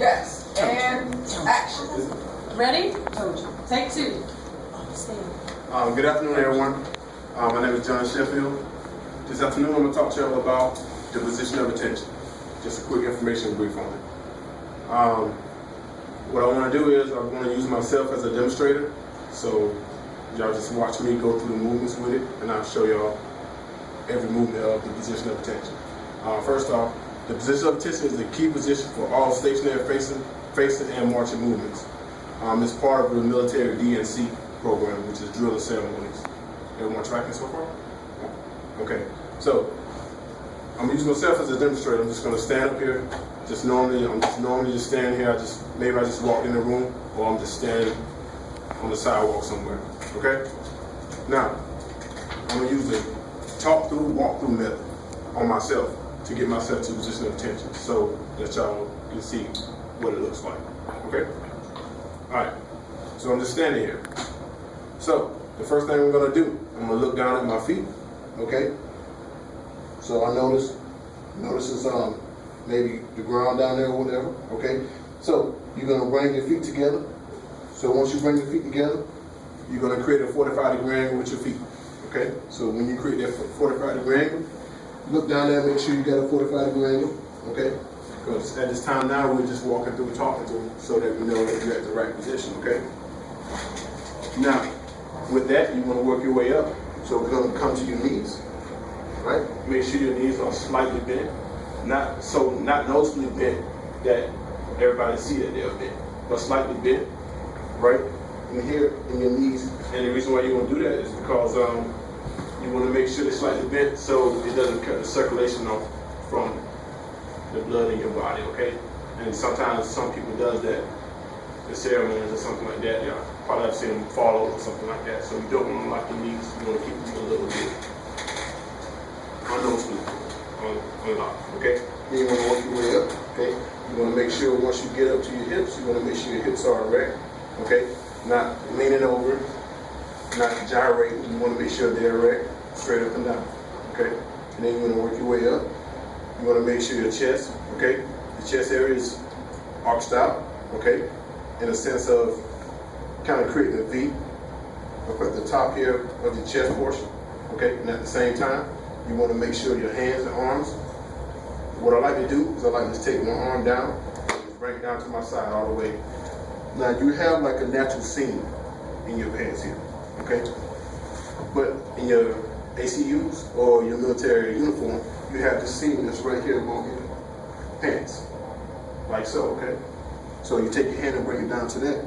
Yes. And action. Ready? Take two. Good afternoon, everyone. My name is John Sheffield. This afternoon, I'm going to talk to you about the position of attention. Just a quick information brief on it. What I want to do is I want to use myself as a demonstrator. So y'all just watch me go through the movements with it, and I'll show y'all every movement of the position of attention. First off, the position of attention is the key position for all stationary facing and marching movements. It's part of the military DNC program, which is drill and ceremonies. Everyone tracking so far? Okay, so I'm using myself as a demonstrator. I'm just going to stand up here. I'm just normally just standing here. Maybe I just walked in the room, or I'm just standing on the sidewalk somewhere. Okay. Now I'm going to use the walk-through method on myself to get myself to a position of attention, so that y'all can see what it looks like. Okay. All right. So I'm just standing here. So the first thing I'm going to do, I'm going to look down at my feet. Okay. So I notice it's maybe the ground down there or whatever. Okay. So you're going to bring your feet together. So once you bring your feet together, you're going to create a 45-degree angle with your feet. Okay. So when you create that 45-degree angle, look down there, make sure you got a 45-degree angle. Okay. Because at this time now, we're just walking through talking to them so that we know that you're at the right position. Okay. Now, with that, you want to work your way up. So we're going to come to your knees, right? Make sure your knees are slightly bent, not noticeably bent that everybody see that they're bent, but slightly bent, right? In here, in your knees. And the reason why you want to do that is because you want to make sure they're slightly bent so it doesn't cut the circulation off from the blood in your body, okay? And sometimes some people does that, the ceremonies or something like that. You probably have seen them fall over or something like that. So you don't want to lock your knees. You want to keep them a little bit unlocked, okay? Then you want to work your way up, okay? You want to make sure once you get up to your hips, you want to make sure your hips are erect, okay? Not leaning over, not gyrating. You want to make sure they're erect, straight up and down, okay? And then you want to work your way up. You want to make sure your chest, okay? The chest area is arched out, okay? In a sense of kind of creating a V up at the top here of the chest portion, okay? And at the same time, you want to make sure your hands and arms. What I like to do is I like to take one arm down and just bring it down to my side all the way. Now you have like a natural seam in your pants here, okay? But in your ACUs or your military uniform, you have this seam that's right here along your pants, like so, okay? So you take your hand and bring it down to that.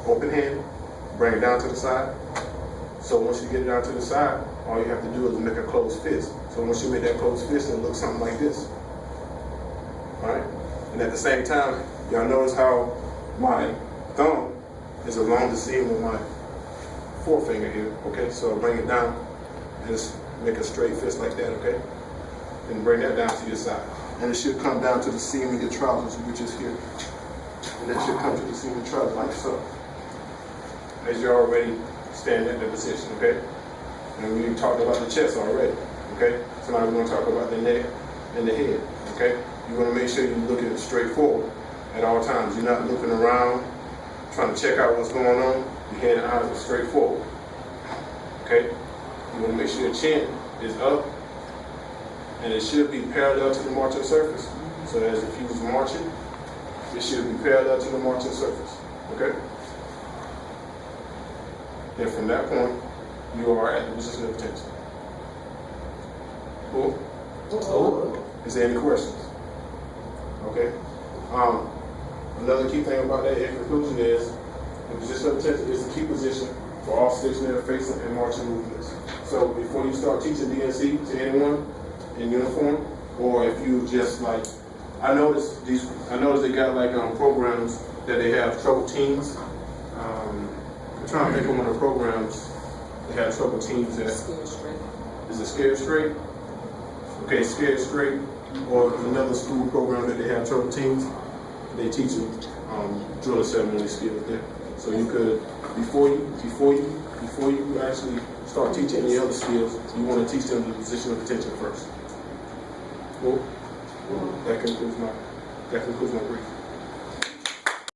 Open hand, bring it down to the side. So once you get it down to the side, all you have to do is make a closed fist. So once you make that closed fist, it'll look something like this. All right? And at the same time, y'all notice how my thumb is along the seam of my forefinger here, okay? So I'll bring it down and just make a straight fist like that, okay? And bring that down to your side. And it should come down to the seam of your trousers, which is here. And that should come to the seam of your trousers like so. As you're already standing at that position, okay? And we talked about the chest already, okay? So now we're going to talk about the neck and the head, okay? You want to make sure you're looking straight forward at all times. You're not looking around, trying to check out what's going on. Your head and eyes are straight forward, okay? You want to make sure your chin is up, and it should be parallel to the marching surface. So as if you was marching, it should be parallel to the marching surface, okay? Then from that point, you are at the position of attention. Cool? Is there any questions? Okay. Another key thing about that in conclusion is the position of attention is the key position for all stationary facing and marching movements. So before you start teaching DNC to anyone in uniform, or if you just like, I noticed they got like programs that they have trouble teams. I'm trying to think of one of the programs they have trouble teams that is it Scared Straight? Okay, Scared Straight, or another school program that they have trouble teams. They teach you drill and ceremony skills there. So you could before you actually start teaching any other skills, you want to teach them the position of attention first. Cool? That concludes my That concludes my brief.